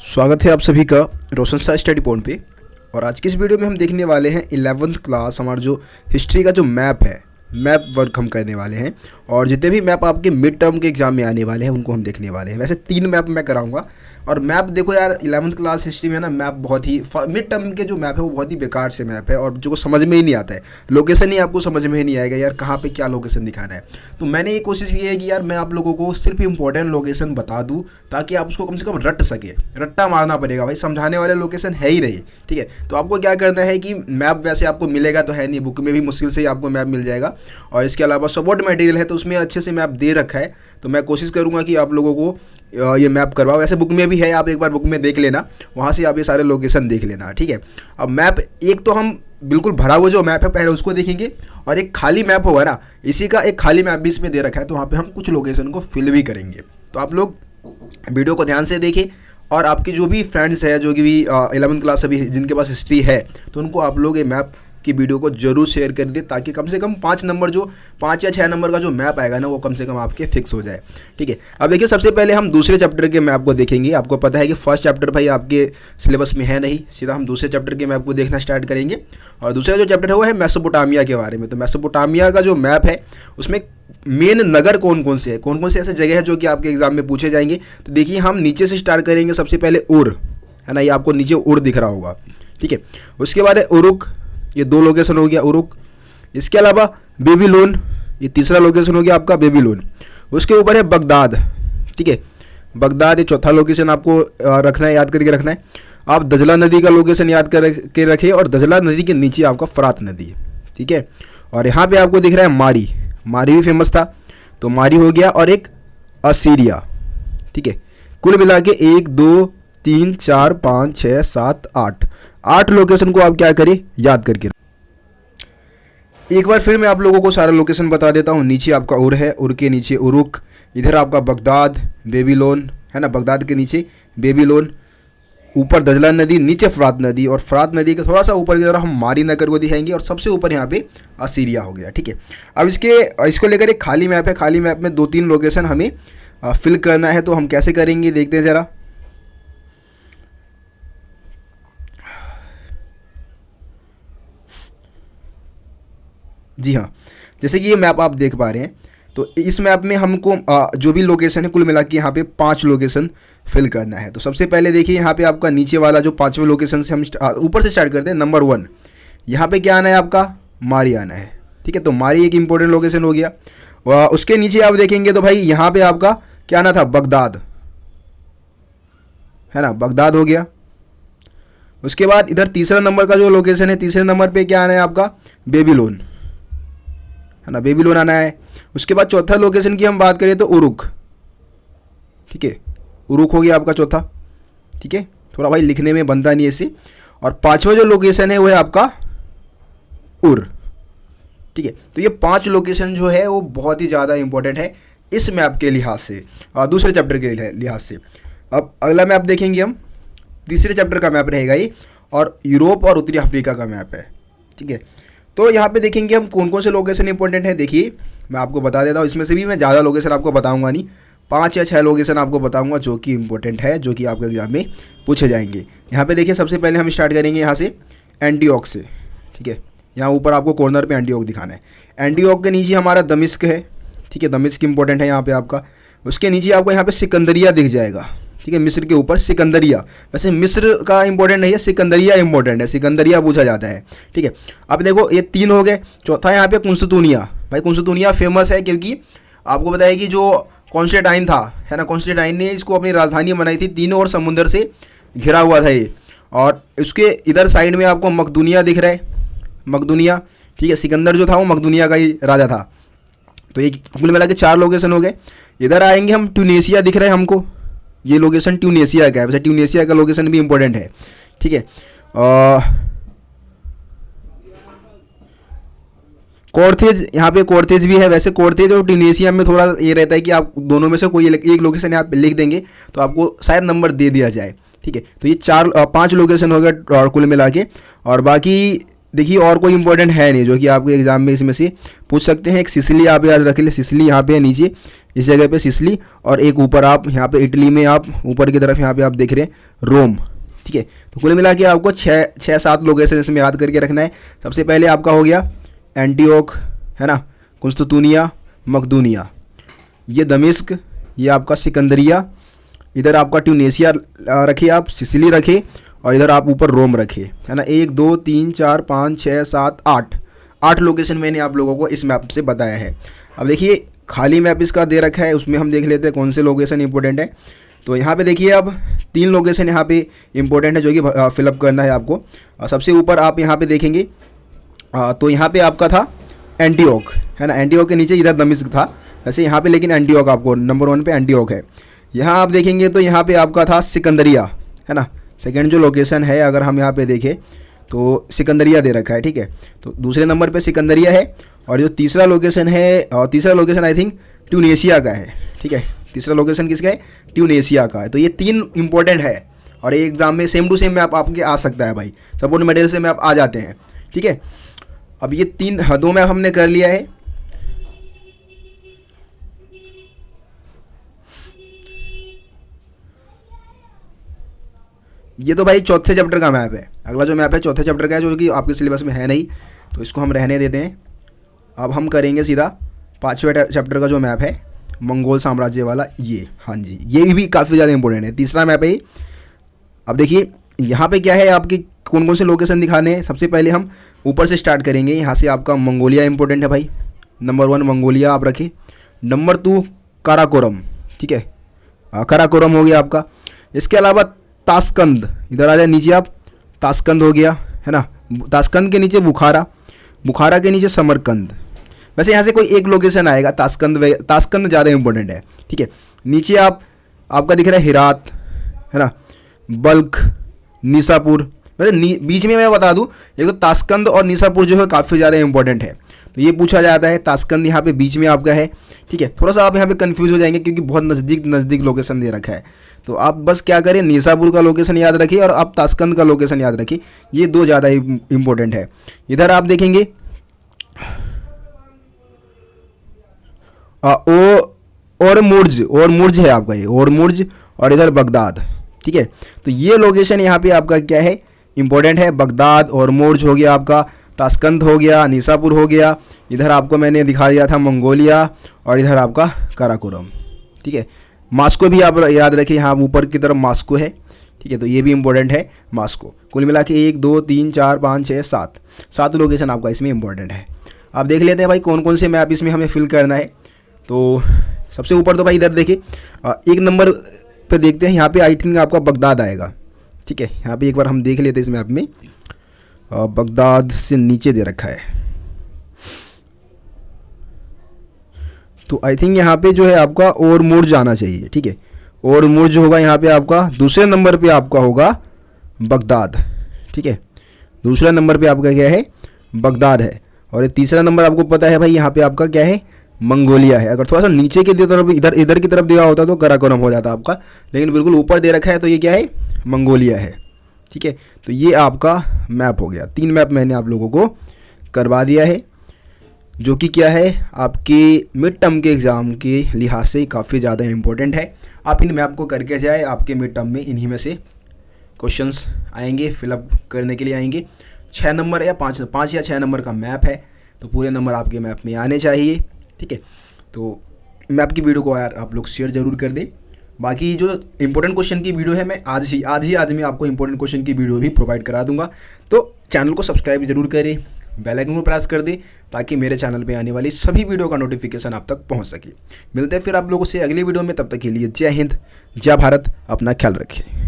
स्वागत है आप सभी का रोशन सा स्टडी पॉइंट पे। और आज की इस वीडियो में हम देखने वाले हैं 11th क्लास हमारा जो हिस्ट्री का जो मैप है, मैप वर्क हम करने वाले हैं। और जितने भी मैप आपके मिड टर्म के एग्जाम में आने वाले हैं उनको हम देखने वाले हैं। वैसे 3 मैप मैं कराऊंगा। और मैप देखो यार, 11th क्लास हिस्ट्री में ना मैप बहुत ही मिड टर्म के जो मैप है वो बहुत ही बेकार से मैप है और जो को समझ में ही नहीं आता है। लोकेशन ही आपको समझ में ही नहीं आएगा यार, कहाँ पे क्या लोकेशन दिखाना है। तो मैंने ये कोशिश की है कि यार मैं आप लोगों को सिर्फ इंपॉर्टेंट लोकेशन बता दूँ ताकि आप उसको कम से कम रट सके। रट्टा मारना पड़ेगा भाई, समझाने वाले लोकेशन है ही नहीं। ठीक है, तो आपको क्या करना है कि मैप वैसे आपको मिलेगा तो है नहीं, बुक में भी मुश्किल से ही आपको मैप मिल जाएगा। और इसके अलावा सपोर्ट मटेरियल है तो उसमें अच्छे से मैप दे रखा है। तो मैं कोशिश करूंगा कि आप लोगों को ये मैप करवाओ। वैसे बुक में भी है, आप एक बार बुक में देख लेना, वहाँ से आप ये सारे लोकेशन देख लेना। ठीक है, अब मैप एक तो हम बिल्कुल भरा हुआ जो मैप है पहले उसको देखेंगे, और एक खाली मैप होगा ना, इसी का एक खाली मैप भी इसमें दे रखा है, तो वहाँ पे हम कुछ लोकेशन को फिल भी करेंगे। तो आप लोग वीडियो को ध्यान से देखें। और आपके जो भी फ्रेंड्स है जो कि भी 11th क्लास अभी जिनके पास हिस्ट्री है, तो उनको आप लोग ये मैप की वीडियो को जरूर शेयर कर दे ताकि कम से कम 5 नंबर जो 5 या 6 नंबर का जो मैप आएगा ना वो कम से कम आपके फिक्स हो जाए। ठीक है, अब देखिए सबसे पहले हम दूसरे चैप्टर के मैप को देखेंगे। आपको पता है कि फर्स्ट चैप्टर भाई आपके सिलेबस में है नहीं, सीधा हम दूसरे चैप्टर के मैप को देखना स्टार्ट करेंगे। और दूसरा जो चैप्टर है वो है मेसोपोटामिया के बारे में। तो मेसोपोटामिया का जो मैप है उसमें मेन नगर कौन कौन से है, कौन कौन से ऐसे जगह है जो कि आपके एग्जाम में पूछे जाएंगे। तो देखिए हम नीचे से स्टार्ट करेंगे। सबसे पहले उर है ना, ये आपको नीचे उर दिख रहा होगा। ठीक है, उसके बाद है उरुक, ये 2 लोकेशन हो गया उरुक। इसके अलावा बेबीलोन, ये तीसरा लोकेशन हो गया आपका बेबीलोन। उसके ऊपर है बगदाद। ठीक है, बगदाद ये चौथा लोकेशन आपको रखना है, याद करके रखना है। आप दजला नदी का लोकेशन याद करके रखें, और दजला नदी के नीचे आपका फरात नदी। ठीक है, और यहाँ पे आपको दिख रहा है मारी, मारी भी फेमस था, तो मारी हो गया। और एक असीरिया। ठीक है, कुल मिला के 1 2 3 4 5 6 7 8 लोकेशन को आप क्या करें, याद करके। एक बार फिर मैं आप लोगों को सारा लोकेशन बता देता हूँ। नीचे आपका उर है, उर के नीचे उरुक, इधर आपका बगदाद, बेबीलोन है ना, बगदाद के नीचे बेबीलोन, ऊपर दजला नदी, नीचे फरात नदी, और फरात नदी के थोड़ा सा ऊपर की तरफ हम मारी नगर को दिखाएंगे, और सबसे ऊपर यहाँ पे असीरिया हो गया। ठीक है, अब इसको लेकर एक खाली मैप है। खाली मैप में 2-3 लोकेशन हमें फिल करना है। तो हम कैसे करेंगे देखते हैं ज़रा। जी हाँ, जैसे कि ये मैप आप देख पा रहे हैं, तो इस मैप में हमको जो भी लोकेशन है कुल मिला के यहाँ पे 5 लोकेशन फिल करना है। तो सबसे पहले देखिए यहाँ पे आपका नीचे वाला जो 5वें लोकेशन से हम ऊपर से स्टार्ट करते हैं। नंबर 1 यहाँ पे क्या आना है आपका, मारी आना है। ठीक है, तो मारी एक इंपॉर्टेंट लोकेशन हो गया। उसके नीचे आप देखेंगे तो भाई यहाँ पे आपका क्या आना था, बगदाद है ना, बगदाद हो गया। उसके बाद इधर तीसरा नंबर का जो लोकेशन है, तीसरे नंबर पे क्या आना है आपका, बेबीलोन है ना, बेबीलोन आना है। उसके बाद चौथा लोकेशन की हम बात करें तो उरुक। ठीक है, उरुक हो गया आपका चौथा। ठीक है, थोड़ा भाई लिखने में बनता नहीं ऐसे। और 5वां जो लोकेशन है वो है आपका उर। ठीक है, तो ये 5 लोकेशन जो है वो बहुत ही ज़्यादा इंपॉर्टेंट है इस मैप के लिहाज से, दूसरे चैप्टर के लिहाज से। अब अगला मैप देखेंगे हम, तीसरे चैप्टर का मैप रहेगा ये, और यूरोप और उत्तरी अफ्रीका का मैप है। ठीक है, तो यहाँ पे देखेंगे हम कौन कौन से लोकेशन इंपॉर्टेंट है। देखिए मैं आपको बता देता हूँ, इसमें से भी मैं ज़्यादा लोकेशन आपको बताऊँगा नहीं, 5 या 6 लोकेशन आपको बताऊँगा जो कि इंपॉर्टेंट है, जो कि आपके एग्जाम में पूछे जाएंगे। यहाँ पे देखिए सबसे पहले हम स्टार्ट करेंगे यहाँ से एंटीओक से। ठीक है, यहाँ ऊपर आपको कॉर्नर पे एंटीओक दिखाना है। एंटीओक के नीचे हमारा दमिश्क है। ठीक है, दमिश्क इंपॉर्टेंट है यहाँ पे आपका। उसके नीचे आपको यहाँ पे सिकंदरिया दिख जाएगा। ठीक है, मिस्र के ऊपर सिकंदरिया, वैसे मिस्र का इंपॉर्टेंट नहीं है, सिकंदरिया इंपॉर्टेंट है, सिकंदरिया पूछा जाता है। ठीक है, अब देखो ये 3 हो गए। चौथा यहाँ पे कुंसतूनिया। भाई कुंसतूनिया फेमस है क्योंकि आपको पता है कि जो कॉन्स्टेंटाइन था है ना, कॉन्स्टेंटाइन ने इसको अपनी राजधानी बनाई थी, तीनों ओर समुद्र से घिरा हुआ था ये। और उसके इधर साइड में आपको मकदूनिया दिख रहा है, मकदूनिया। ठीक है, सिकंदर जो था वो मकदूनिया का ही राजा था। तो ये कुल मिला के 4 लोकेशन हो गए। इधर आएंगे हम, ट्यूनेशिया दिख रहा है हमको, ये लोकेशन ट्यूनेशिया का है। वैसे ट्यूनेशिया का लोकेशन भी इंपॉर्टेंट है। ठीक है, कोर्थेज, यहाँ पे कोर्थेज भी है। वैसे कोर्थेज और ट्यूनेशिया में थोड़ा ये रहता है कि आप दोनों में से कोई एक लोकेशन यहाँ पे लिख देंगे तो आपको शायद नंबर दे दिया जाए। ठीक है, तो ये 5 लोकेशन हो गए और कुल मिला के, और बाकी देखिए और कोई इंपॉर्टेंट है नहीं जो कि आपको एग्जाम में इसमें से पूछ सकते हैं। एक सिसिली आप याद रख ले, सिसिली यहाँ पे है नीचे इस जगह पे सिसिली, और एक ऊपर आप यहाँ पे इटली में आप ऊपर की तरफ यहाँ पे आप देख रहे हैं रोम, ठीक है। तो कुल मिला के आपको छः सात लोकेशन इसमें याद करके रखना है। सबसे पहले आपका हो गया एंटीओक, है ना, कुस्तुतुनिया, मकदूनिया, ये दमिश्क, ये आपका सिकंदरिया, इधर आपका ट्यूनेशिया रखिए, आप सिसिली रखिए, और इधर आप ऊपर रोम रखिए, है ना। 1 2 3 4 5 6 7 8 लोकेशन मैंने आप लोगों को इस मैप से बताया है। अब देखिए खाली मैप इसका दे रखा है, उसमें हम देख लेते हैं कौन से लोकेशन इंपॉर्टेंट है। तो यहाँ पे देखिए अब 3 लोकेशन यहाँ पे इंपॉर्टेंट है जो कि फिलअप करना है आपको। सबसे ऊपर आप यहाँ पे देखेंगे तो यहाँ पे आपका था एंटीओक, है ना। एंटीओक के नीचे इधर दमिश्क था वैसे यहाँ पे, लेकिन एंटीओक आपको नंबर 1 पे एंटीओक है। यहाँ आप देखेंगे तो यहाँ पे आपका था सिकंदरिया, है ना। सेकेंड जो लोकेशन है अगर हम यहाँ पे देखें तो सिकंदरिया दे रखा है, ठीक है। तो दूसरे नंबर पे सिकंदरिया है, और जो तीसरा लोकेशन है, तीसरा लोकेशन आई थिंक ट्यूनेशिया का है, ठीक है। तीसरा लोकेशन किसका है? ट्यूनेशिया का है। तो ये 3 इंपॉर्टेंट है, और ये एग्जाम में सेम टू सेम मैप आपके आ सकता है भाई, सपोर्ट मटेरियल से मैप आ जाते हैं, ठीक है। अब ये 2 मैप हमने कर लिया है। ये तो भाई चौथे चैप्टर का मैप है। अगला जो मैप है चौथे चैप्टर का है जो कि आपके सिलेबस में है नहीं, तो इसको हम रहने देते हैं। अब हम करेंगे सीधा 5वें चैप्टर का जो मैप है मंगोल साम्राज्य वाला, ये, हाँ जी, ये भी काफ़ी ज़्यादा इंपॉर्टेंट है। तीसरा मैप है ये। अब देखिए यहाँ पे क्या है, आपके कौन कौन से लोकेशन दिखाने हैं। सबसे पहले हम ऊपर से स्टार्ट करेंगे। यहाँ से आपका मंगोलिया इंपॉर्टेंट है भाई, नंबर 1 मंगोलिया आप रखें। नंबर 2 काराकोरम, ठीक है, काराकोरम हो गया आपका। इसके अलावा ताशकंद, इधर आ जाए नीचे आप, ताशकंद हो गया, है ना। ताशकंद के नीचे बुखारा, बुखारा के नीचे समरकंद। वैसे यहाँ से कोई एक लोकेशन आएगा, ताशकंद ज़्यादा इंपॉर्टेंट है, ठीक है। नीचे आपका दिख रहा है हिरात, है ना, बल्ख, निसापुर। वैसे बीच में मैं बता दूँ, एक तो ताशकंद और निसापुर जो है काफ़ी ज़्यादा इंपॉर्टेंट है, तो ये पूछा जाता है। ताशकंद यहाँ पे बीच में आपका है, ठीक है। थोड़ा सा आप यहाँ पे कंफ्यूज हो जाएंगे क्योंकि बहुत नज़दीक लोकेशन दे रखा है। तो आप बस क्या करें, निसापुर का लोकेशन याद रखिए और आप ताशकंद का लोकेशन याद रखिए, ये 2 ज़्यादा इंपॉर्टेंट है। इधर आप देखेंगे और मुर्ज है आपका, ये और मुर्ज, और इधर बगदाद, ठीक है। तो ये लोकेशन यहाँ पे आपका क्या है, इंपॉर्टेंट है। बगदाद और मुर्ज हो गया आपका, ताशकंद हो गया, निसापुर हो गया, इधर आपको मैंने दिखा दिया था मंगोलिया, और इधर आपका काराकोरम, ठीक है। मास्को भी आप याद रखिए, यहाँ ऊपर की तरफ मास्को है, ठीक है। तो ये भी इंपॉर्टेंट है मास्को। कुल मिला के 1 2 3 4 5 6 7 लोकेशन आपका इसमें इंपॉर्टेंट है। आप देख लेते हैं भाई कौन कौन से मैप इसमें हमें फिल करना है। तो सबसे ऊपर तो भाई इधर देखिए 1 नंबर पे देखते हैं, यहाँ पे आई थिंक आपका बगदाद आएगा, ठीक है। यहाँ पे एक बार हम देख लेते हैं इस मैप में, बगदाद से नीचे दे रखा है, तो आई थिंक यहाँ पे जो है आपका और मुर्ज आना चाहिए, ठीक है। और मुर्ज होगा यहाँ पे आपका, दूसरे नंबर पे आपका होगा बगदाद, ठीक है। दूसरा नंबर पे आपका क्या है, बगदाद है। और तीसरा नंबर आपको पता है भाई यहाँ पे आपका क्या है, मंगोलिया है। अगर थोड़ा सा नीचे की तरफ इधर की तरफ दिया होता तो काराकोरम हो जाता आपका, लेकिन बिल्कुल ऊपर दे रखा है तो ये क्या है, मंगोलिया है, ठीक है। तो ये आपका मैप हो गया। 3 मैप मैंने आप लोगों को करवा दिया है, जो कि क्या है, आपके मिड टर्म के एग्ज़ाम के लिहाज से काफ़ी ज़्यादा इंपॉर्टेंट है। आप इन मैप को करके जाए, आपके मिड टर्म में इन्हीं में से क्वेश्चंस आएंगे, फिलअप करने के लिए आएंगे। 6 नंबर या 5 या 6 नंबर का मैप है, तो पूरे नंबर आपके मैप में आने चाहिए, ठीक है। तो मैप की वीडियो को यार आप लोग शेयर ज़रूर कर दें। बाकी जो इंपॉर्टेंट क्वेश्चन की वीडियो है, मैं आज मैं आपको इंपॉर्टेंट क्वेश्चन की वीडियो भी प्रोवाइड करा दूंगा। तो चैनल को सब्सक्राइब जरूर करें, बेल आइकन को प्रेस कर दें, ताकि मेरे चैनल पे आने वाली सभी वीडियो का नोटिफिकेशन आप तक पहुंच सके। मिलते हैं फिर आप लोगों से अगली वीडियो में, तब तक के लिए जय हिंद, जय भारत, अपना ख्याल रखें।